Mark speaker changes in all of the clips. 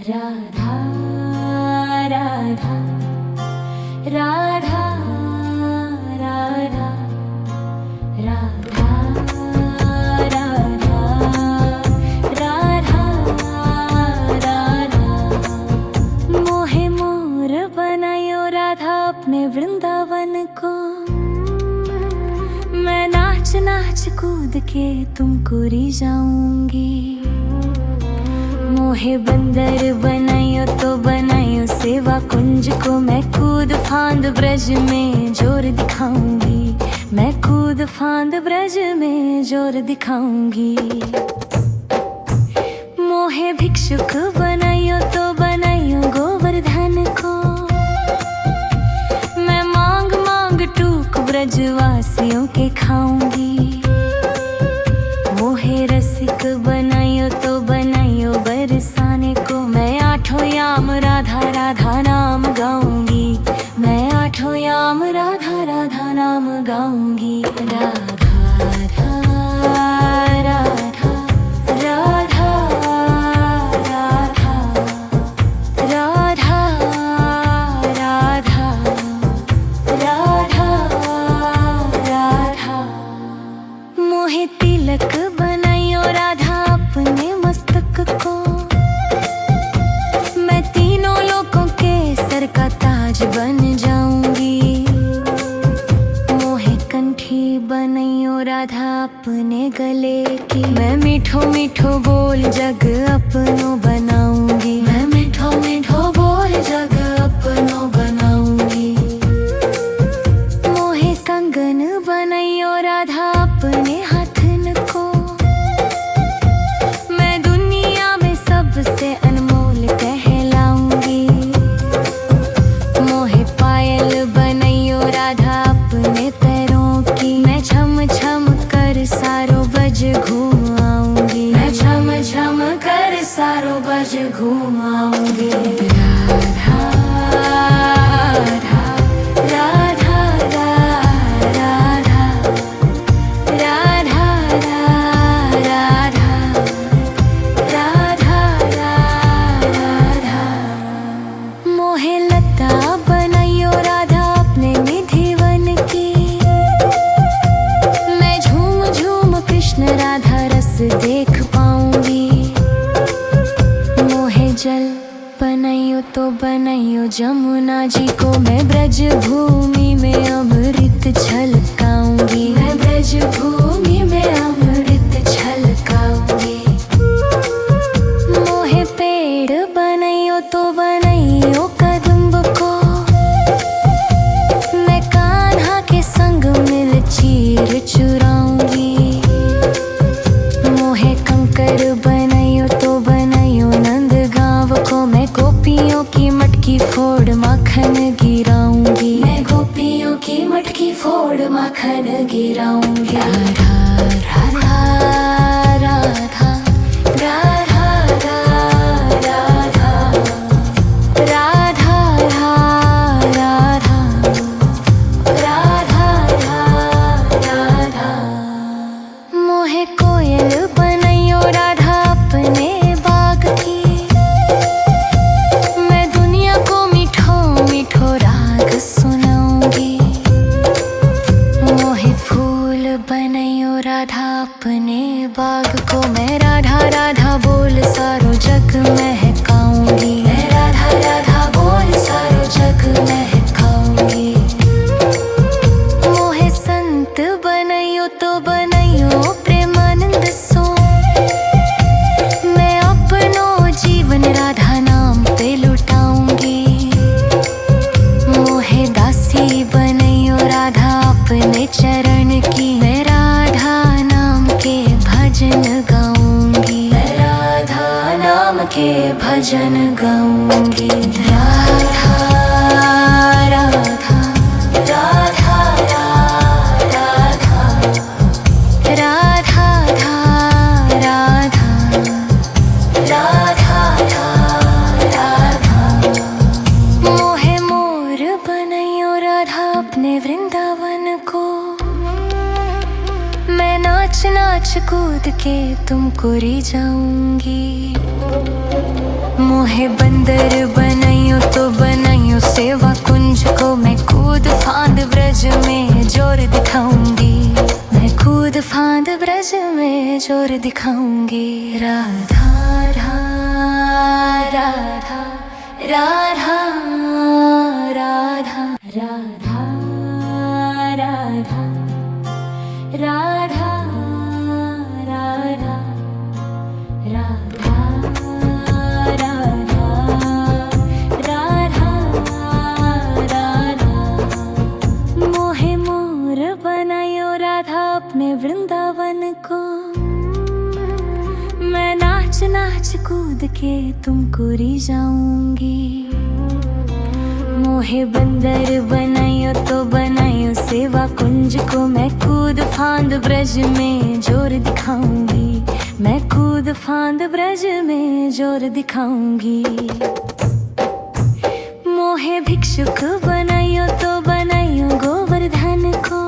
Speaker 1: राधा राधा राधा राधा राधा राधा राधा राधा मोहे मोर बनायो राधा अपने वृंदावन को। मैं नाच नाच कूद के तुमको रिझाऊंगी। मोहे बंदर बनायो तो बनायो सेवा कुंज को। मैं कूद फांद ब्रज में जोर दिखाऊंगी। मैं कूद फांद ब्रज में जोर दिखाऊंगी। मोहे भिक्षुक बनायो तो बनायो गोवर्धन को। मैं मांग मांग टूक ब्रजवासियों के खाऊंगी। मोहे रसिक बनायो तो बनायो बरसाने को। मैं आठों याम राधा राधा नाम गाऊंगी। मैं आठों याम राधा राधा नाम गाऊंगी। राधा राधा राधा राधा राधा राधा राधा राधा। मोहे तिलक बनायो राधा अपने मस्तक को। मैं तीनों लोगों के सर का ताज बन जाऊंगी। मोहे कंठी बनायो राधा अपने गले की। मैं मीठो मीठो बोल जग अपनो बनाऊंगी। मैं मीठो मीठो बोल जग अपनो बनाऊंगी। मोहे कंगन बनायो राधा अपने हाथन को। मैं दुनिया में सबसे अनमोल कहलाऊंगी। मोहे पायल बनायो राधा अपने पैरों की। मैं छम छम कर सारो बज घूम आऊंगी। मैं छम छम कर सारो बज घूम आऊंगी। राधा राधा राधा राधा राधा राधा राधा राधा। मोहे लता बनायो राधा अपने निधिवन की। मैं झूम झूम कृष्ण राधा रस देख पाऊंगी। मोहे जल बनायो तो बनायो जमुना जी को। मैं ब्रज भूमि में अमृत छलकाऊंगी। मैं ब्रज भूमि में अमृत छलकाऊंगी। मोहे पेड़ बनायो तो बनायो कदम्ब को। मैं कान्हा के संग मिल चीर चुराऊंगी। मोहे कंकर बनायो तो बनायो नंद गांव को। मैं गोपियों की मटकी फोड़ माखन गिराऊंगी। मैं गोपियों की मटकी फोड़ माखन गिराऊंगी। राधा राधा राधा राधा राधा राधा राधा राधा राधा। मोहे कोयल बनायो राधा अपने बाग की। मैं दुनिया को मीठो मीठो राग सुनाऊंगी। मोहे फूल बनायो राधा अपने बाग को। मैं राधा राधा बोल सारो जग महकाऊंगी। मैं राधा राधा बोल सारो जग महकाऊंगी। मोहे संत बनायो तो बनायो प्रेमानंद सो। मैं अपनो जीवन राधा नाम पे लुटाऊंगी। मोहे दासी बनायो राधा अपने चरण की। मैं राधा नाम के भजन गाऊंगी। मैं राधा नाम के भजन गाऊंगी। राधा राधा राधा राधा राधा राधा राधा। मोहे मोर बनायो राधा अपने वृंदावन को। मैं नाच नाच कूद के तुमको री जाऊंगी। मोहे बंदर बनाइयो तो बनाइयो सेवा कुंज को, मैं कूद फांद ब्रज में जोर दिखाऊंगी। मैं कूद फांद ब्रज में जोर दिखाऊंगी। राधा राधा राधा राधा राधा राधा राधा राधा राधा राधा राधा राधा। मोहे मोर बनायो राधा अपने वृंदावन को, मैं नाच नाच कूद के तुमको री जाऊंगी। मोहे बंदर बनाइयो तो बनाइयो सेवा कुंज को, मैं कूद फांद ब्रज में जोर दिखाऊंगी। मैं कूद फांद ब्रज में जोर दिखाऊंगी। मोहे भिक्षुक बनाइयो तो बनाइयो गोवर्धन को,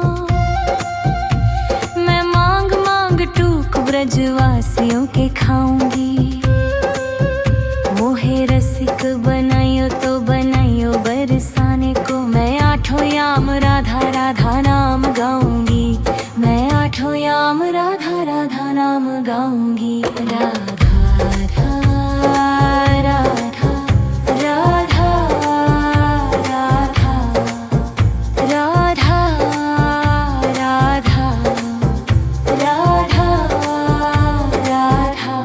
Speaker 1: मैं मांग मांग टूक ब्रजवासियों के खाऊंगी। मोहे रसिक बनाइयो तो बनाइयो बरसाने को, मैं आठों याम राधा राधा नाम गाऊंगी। मैं आठों याम राधा राधा नाम गाऊंगी। राधा राधा राधा राधा राधा राधा राधा राधा।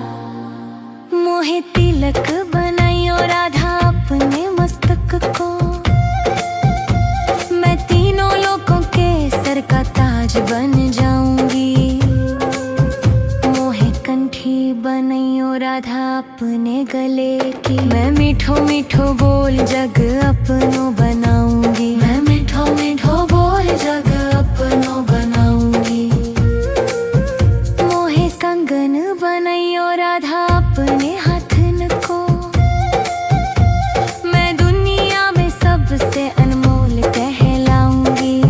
Speaker 1: मोहे तिलक बनाइयो राधा अपने मस्तक को, मैं तीनों लोकों के सर का ताज बन जाऊंगी। मोहे कंठी बनाइयो राधा अपने गले की, मैं मीठो मीठो बोल जग अपनो बनाऊंगी। मैं मीठो मीठो बोल जग अपनो बनाऊंगी। मोहे कंगन बनाइयो राधा अपने हाथन को, मैं दुनिया में सबसे अनमोल कहलाऊंगी।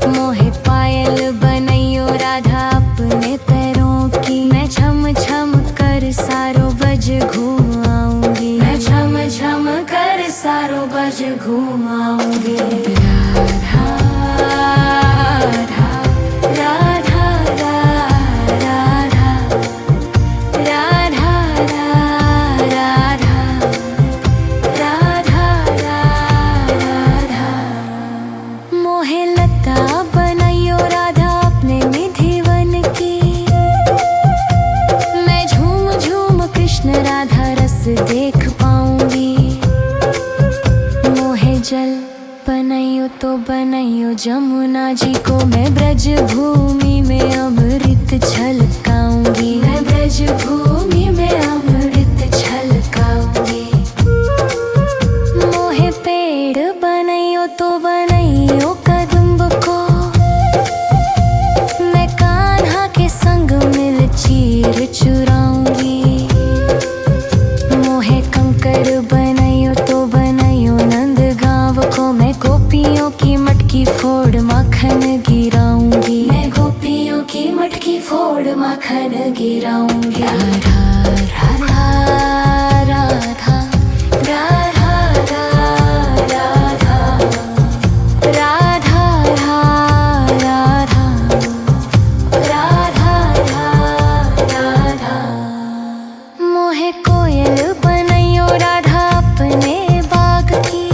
Speaker 1: मोहे पायल बनाइयो राधा अपने पैरों की, मैं छम छम कर सारो बज घूम आऊंगी। मैं छम छम कर सारो बज घूम आऊंगी। राधा राधा राधा राधा राधा राधा राधा राधा। मोहे लता बनाइयो राधा अपने निधिवन की, मैं झूम झूम कृष्ण राधा रस देख पाऊंगी। मोहे जल बनाइयो तो बनाइयो जमुना जी को, मैं ब्रज भूमि में अमृत छलकाऊंगी। मैं ब्रज भूमि में अमृत छलकाऊंगी। मोहे पेड़ बनाइयो तो बनाइयो कदम्ब को, मैं कान्हा के संग मिल चीर चुराऊंगी। मोहे कंकर बनाइयो तो बनाइयो नंद गांव को, मैं गोपियों की मटकी फोड़ माखन गिराऊंगी। मैं गोपियों की मटकी फोड़ माखन गिराऊंगी। राधा राधा राधा राधा राधा राधा राधा राधा। मोहे कोयल बनाइयो राधा अपने बाग की,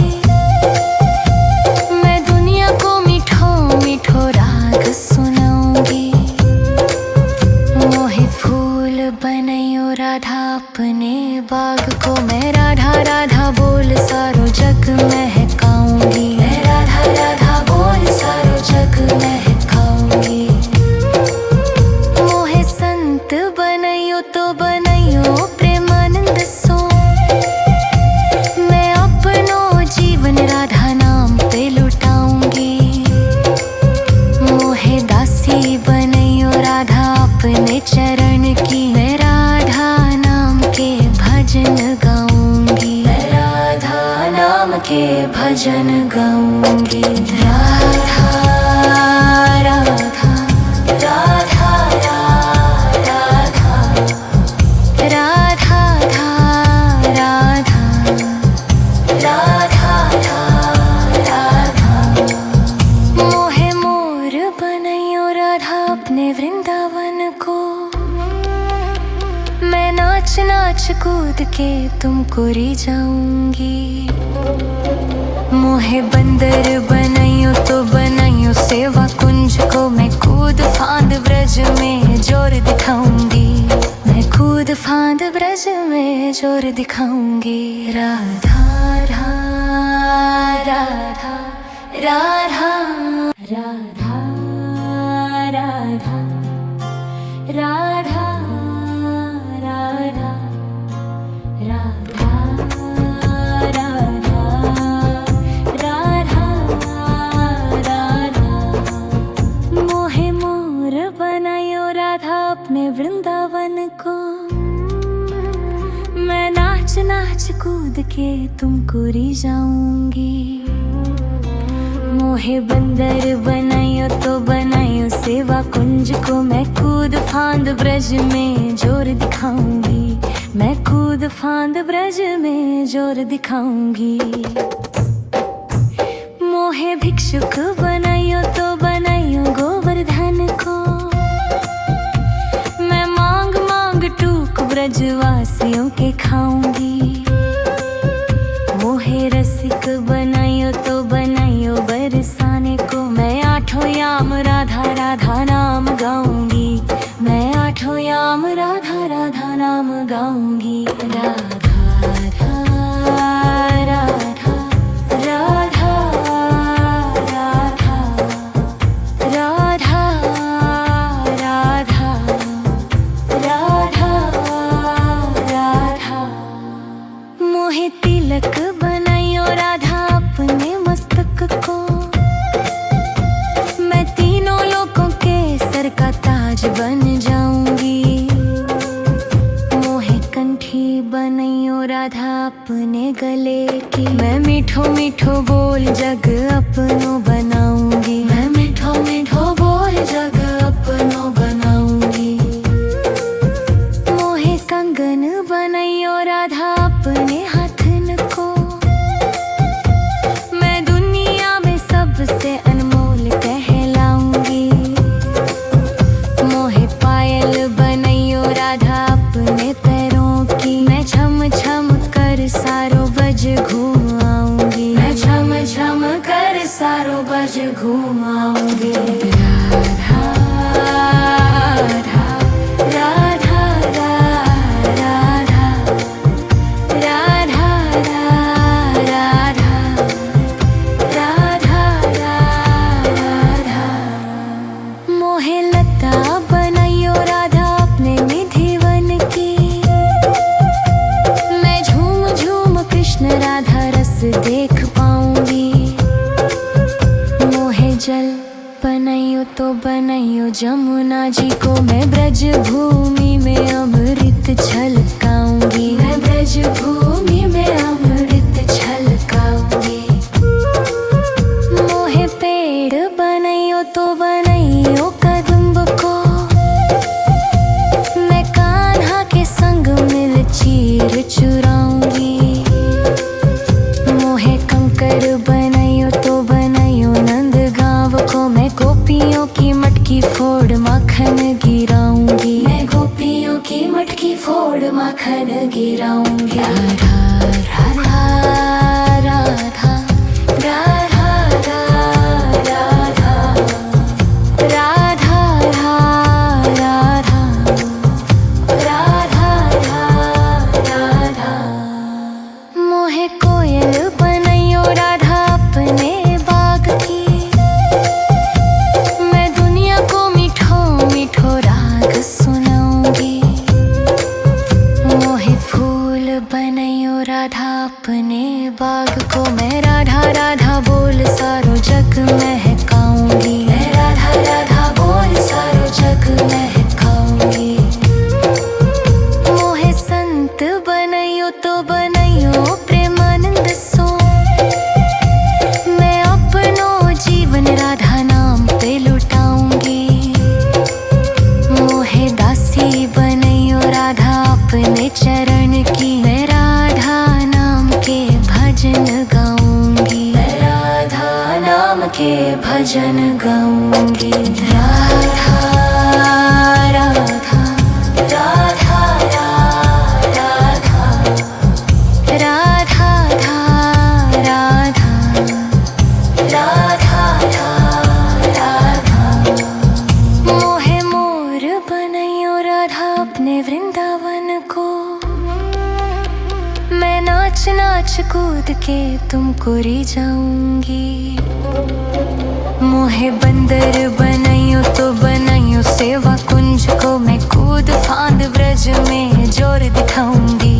Speaker 1: मैं दुनिया को मीठो मीठो राग सुनाऊंगी। मोहे फूल बनाइयो राधा अपने बाग को, मैं राधा राधा बोल सारो जग महकाऊंगी। मैं राधा राधा बोल सारो जग महकाऊंगी। मोहे संत बनाइयो तो बनाइयो प्रेमानंद सो, मैं अपनो जीवन राधा नाम पे लुटाऊंगी। मोहे दासी बनाइयो राधा अपने चरण की, मैं राधा नाम के भजन गाऊंगी। मैं राधा नाम के भजन गाऊंगी। राधा राधा राधा कूद के तुमको री जाऊंगी। मोहे बंदर बनाइयो तो बनाइयो सेवा कुंज को, मैं कूद फांद ब्रज में जोर दिखाऊंगी। मैं कूद फांद ब्रज में जोर दिखाऊंगी। राधा राधा राधा राधा राधा राधा राधा राधा राधा राधा राधा। मोहे मोर बनायो राधा अपने वृंदावन को, मैं नाच नाच कूद के तुमको री जाऊंगी। मोहे बंदर बनाइयो तो बनाइयो सेवा कुंज को, मैं कूद फांद ब्रज में जोर दिखाऊंगी। मैं कूद फांद ब्रज में जोर दिखाऊंगी। मोहे भिक्षुक बनाइयो तो बनाइयो गोवर्धन को, मैं मांग मांग टूक ब्रजवासियों के खाऊंगी। मोहे रसिक बनाइयो तो बनाइयो बरसाने को, मैं आठों याम राधा राधा नाम गाऊंगी। मैं आठों याम राधा राधा नाम गाऊंगी। राधा राधा राधा राधा राधा राधा राधा राधा राधा। मोहे तिलक बनाइयो राधा अपने मस्तक को, मैं तीनों लोगों के सर का ताज बन जाऊंगी। मोहे कंठी बनाइयो राधा अपने गले की, मैं मीठो मीठो बोल जग अपनो बनाऊंगी। मैं मीठो मीठो बोल जग अपनो बनाऊंगी। मोहे कंगन बनाइयो राधा अपने हाथन को, मैं दुनिया में सबसे अनमोल कहलाऊंगी। मोहे पायल बनाइयो राधा अपने पैरों की, मैं छम छम कर सारो बज घूम आऊंगी। मैं छम छम कर सारो बज घूम आऊंगी। राधा राधा राधा राधा राधा राधा राधा राधा। मोहे लता बनाइयो राधा अपने निधिवन की, मैं झूम झूम कृष्ण राधा रस देख पाऊंगी। मोहे जल बनाइयो तो बनाइयो जमुना जी को, मैं ब्रज भूमि में अमृत छलकाऊंगी। मैं ब्रज भूमि में अमृत छलकाऊंगी। मोहे पेड़ बनाइयो तो बनाइयो कदम्ब को, मैं कान्हा के संग मिल चीर चुराऊंगी। मोहे कंकर बनाइयो तो बनाइयो नंद गांव को, मैं गोपियों की मटकी फोड़ माखन गिराऊंगी। मैं गोपियों की मटकी फोड़ माखन गिराऊंगी। राधा राधा राधा राधा राधा राधा राधा राधा राधा। मोहे कोयल बनाइयो राधा अपने बाग की, मैं दुनिया को मीठो मीठो राग सुनाऊंगी। मोहे फूल बनाइयो राधा अपने बाग को, मैं राधा राधा बोल सारो जग महकाऊंगी। मैं राधा राधा बोल सारो जग महकाऊंगी। मोहे संत बनाइयो तो बनाइयो प्रेमानंद सो, मैं अपनो जीवन राधा नाम पे लुटाऊंगी। मोहे दासी बनाइयो राधा अपने चरण की, मैं राधा नाम के भजन गाऊंगी। मैं राधा नाम के भजन गाऊंगी। राधा राधा राधा राधा नाच नाच कूद के तुमको रिझाऊंगी। मोहे बंदर बनाइयो तो बनाइयो सेवा कुंज को, मैं कूद फांद ब्रज में जोर दिखाऊंगी।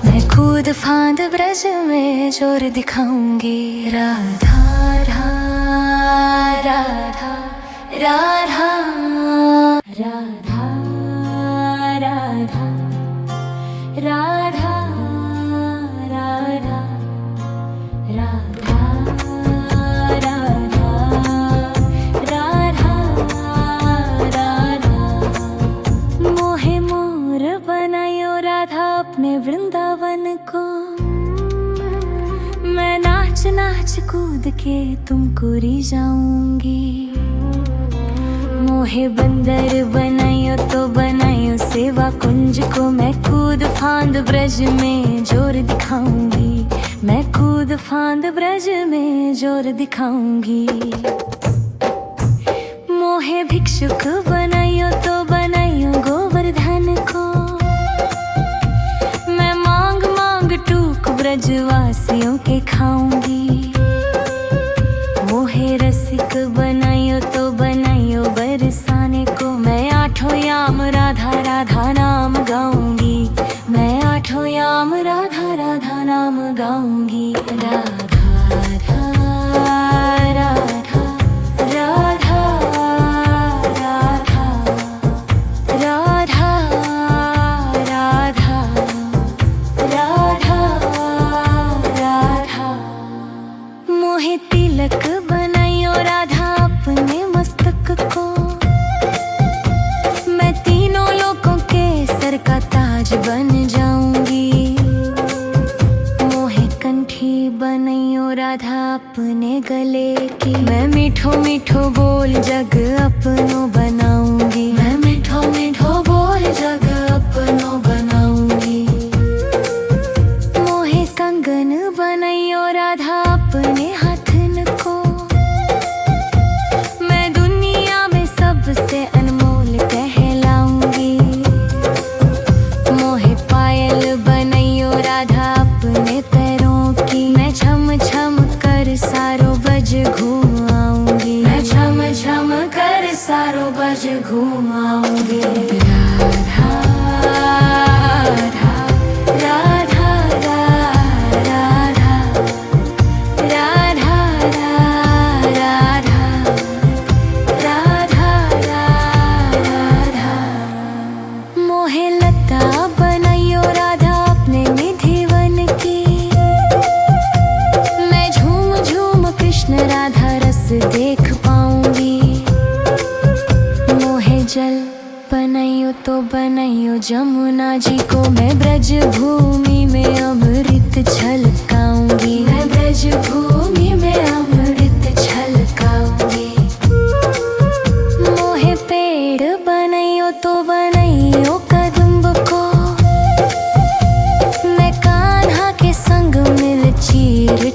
Speaker 1: मैं कूद फांद ब्रज में जोर दिखाऊंगी। राधा राधा राधा राधा राधा राधा राधा राधा राधा राधा राधा। मोहे मोर बनायो राधा अपने वृंदावन को, मैं नाच नाच कूद के तुमको रिझाऊंगी। मोहे बंदर बनाइयो तो बनाइयो सेवा कुंज को, मैं कूद फांद ब्रज में जोर दिखाऊंगी। मैं कूद फांद ब्रज में जोर दिखाऊंगी। मोहे भिक्षुक बनाइयो तो बनाइयो गोवर्धन को, मैं मांग मांग टूक ब्रजवासियों के खाऊंगी। मोहे रसिक बनाइयो तो बनाइयो बरसाने को, मैं आठों याम राधा राधा नाम गाऊंगी। मैं आठों याम राधा राधा नाम गाऊंगी। राधा राधा राधा राधा राधा राधा राधा राधा। मोहे तिलक बनाइयो राधा अपने मस्तक को, मैं तीनों लोगों के सर का ताज बन जाऊंगी। मोहे कंठी बनाइयो राधा अपने गले की, मैं मीठो मीठो बोल जग अपनो बनाऊंगी। मैं मीठो मीठो बोल जग अपनो बनाऊंगी। मोहे कंगन बनाइयो राधा अपने हाथन को, मैं दुनिया में सबसे अनमोल कहलाऊंगी। मोहे पायल बनाइयो राधा अपने पैरों की, मैं छम छम कर सारो बज घूम आऊंगी। मैं छम छम कर सारो बज घूम आऊंगी। राधा राधा राधा राधा राधा राधा राधा। मोहे लता बनाइयो राधा अपने निधि वन की, मैं झूम झूम कृष्ण राधा रस देख पाऊंगी। मोहे जल बनाइयो तो बनाइयो जमुना जी को, मैं ब्रज भूमि में अमृत छलकाऊंगी। मैं ब्रज भूमि में अमृत छलकाऊंगी। मोहे पेड़ बनाइयो तो बनाइयो कदम्ब को, मैं कान्हा के संग मिल चीर